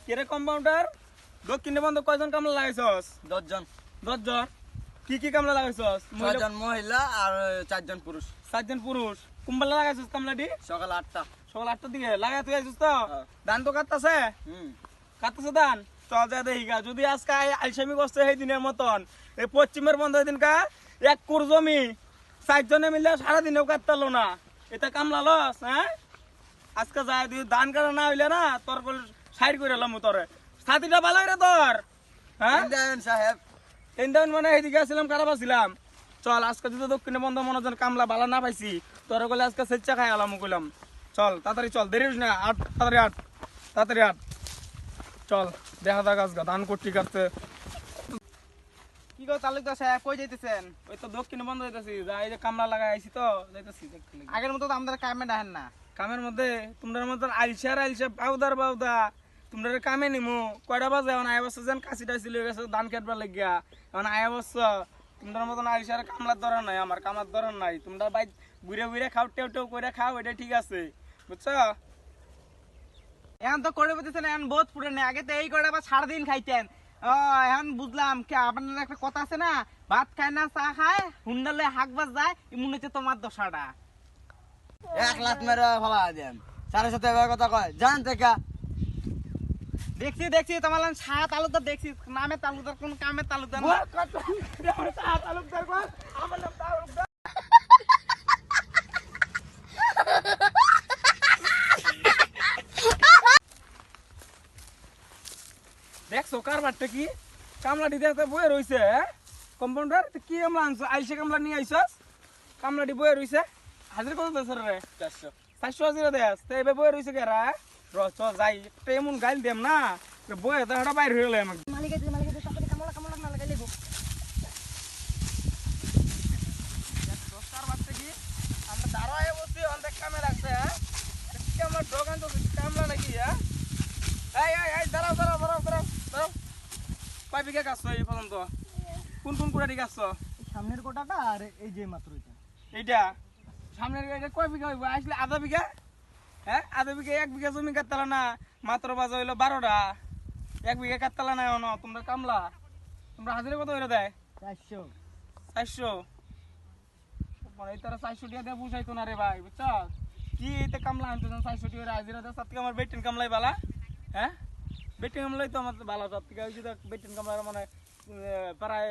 কেরে কম্পাউন্ডার দক্ষিণে বন্ধ কয়জন কামলা লাগাইছস? 10 জন। 10 জন। কি কি কামলা লাগাইছস? 6 জন মহিলা আর 4 জন পুরুষ। 7 জন পুরুষ। কুম্বালা লাগাইছস কামলাটি? সকাল 8টা। সকাল 8টার দিকে লাগাই তুই আইছস তো? হ্যাঁ। ধান তো কাটতাছে? কাটতাছে ধান? চল যা দেখি গা। যদি আজকে আলসামি করছে সেই দিনের মতন এই পশ্চিমের বন্ধ দিনকা 1 কুর জমি 4 জনে মিলে সারা দিনেও কাটতালো না। এটা কামলা লস, হ্যাঁ? আজকে যায় তুই ধান কাটা না হইলে না তোর সাইড করে এলাম তোরে। ছাতিটা ভালো রে তোর, হ্যাঁ? ইন্দ্রায়ণ সাহেব। ইন্দান মানে এইদিকে আসছিলাম কারাবা ছিলাম। চল আজকে যদি দক্ষিণে বন্ধ মনোজন কামলা বালা না পাইছি তোর কলে আজকে স্বেচ্ছা খাই আলাম কইলাম। চল তাড়াতাড়ি চল, দেরি হইস না। তাড়াতাড়ি আট। চল দেখা যাক আজকে ধান করতে কাটতে। কি গো তালুকদার সাহেব কই যাইতেছেন? ওই তো দক্ষিণে বন্ধ হইতাছি, যা এই যে কামলা লাগাই আইছি তো যাইতাছি দেখতে লাগি। আগের মতো তো আমাদের কামে ডাহেন না। কামের মধ্যে তোমরা মতন আইসা বাউদার বাউদা তোমরা কামে নিমু কয়টা বাজে এখন আয়া বছর যেন কাশি টাইছিল গেছে ধান কাটবার লাগিয়া এখন আয়া বছর তোমরা মতন আইসার কামলার ধরন নাই, আমার কামার ধরন নাই। তোমরা বাই ঘুরে ঘুরে খাও, টেউ টেউ করে খাও, এটা ঠিক আছে বুঝছো? এখন তো করে বলতেছেন এখন বহুত পুরে নেই, আগে তো এই করে আবার সারাদিন খাইতেন। ও এখন বুঝলাম কি আপনার একটা কথা আছে না, ভাত খায় না চা খায় হুন্ডালে হাঁকবার যায়, মনে হচ্ছে তোমার দশাটা। 1 লাখ মেরে ফলা দেন। 7.5 কথা কয় জান থেকে। দেখছি তোমার সাত তালুকদার দেখছি, নামে তালুকদার কোন কামে তালুকদার না। দেখছো কারবারটা কি? কামলাটি দেখতে বয়ে রইছে, কম্পাউন্ডার কি কামলা আনছো? আইসে কামলা নিয়ে আইসস, কামলাটি বয়ে রইছে। হাজির কত দেশ রে? 400 হাজিরা দেশ। তো এবার বয়ে রইছে কেরা? চ যাই একটা এমন গাইল দেম না বয়ে তো হঠাৎ বাইর হয়ে গেলে আমাকে। আমরা দাঁড়ায় বসছি অনেক কামে রাখছে, হ্যাঁ? কি আমার দোকান তো কামলা নাকি, হ্যাঁ? এই দাঁড়াও। কয় বিঘা গাছ এই পর্যন্ত? কোন কুড়াটি গাছ? সামনের কোটাটা আর এই যে মাত্র এটা। এইটা সামনের এটা কয় বিঘা হইব? আসলে আধা বিঘা, হ্যাঁ? আধা বিঘা 1 বিঘা জমি কাটতালা না, মাত্র বাজা হইলো 12টা। 1 বিঘা কাটতালা না এখনো তোমরা কামলা। তোমরা হাজিরা কত হইলে দেয়? 400। 400। মানে এই তারা 400 টাকা দিয়ে বুঝাইতো না রে ভাই, বুঝছ? কি এতে কামলা আনতো 400 টাকা হাজিরা দেয়, তার থেকে আমার বেটিন কামলাই বালা, হ্যাঁ? বেটিন কামলাই তো আমার ভালো, তার থেকে বেটিন কামলার মানে প্রায়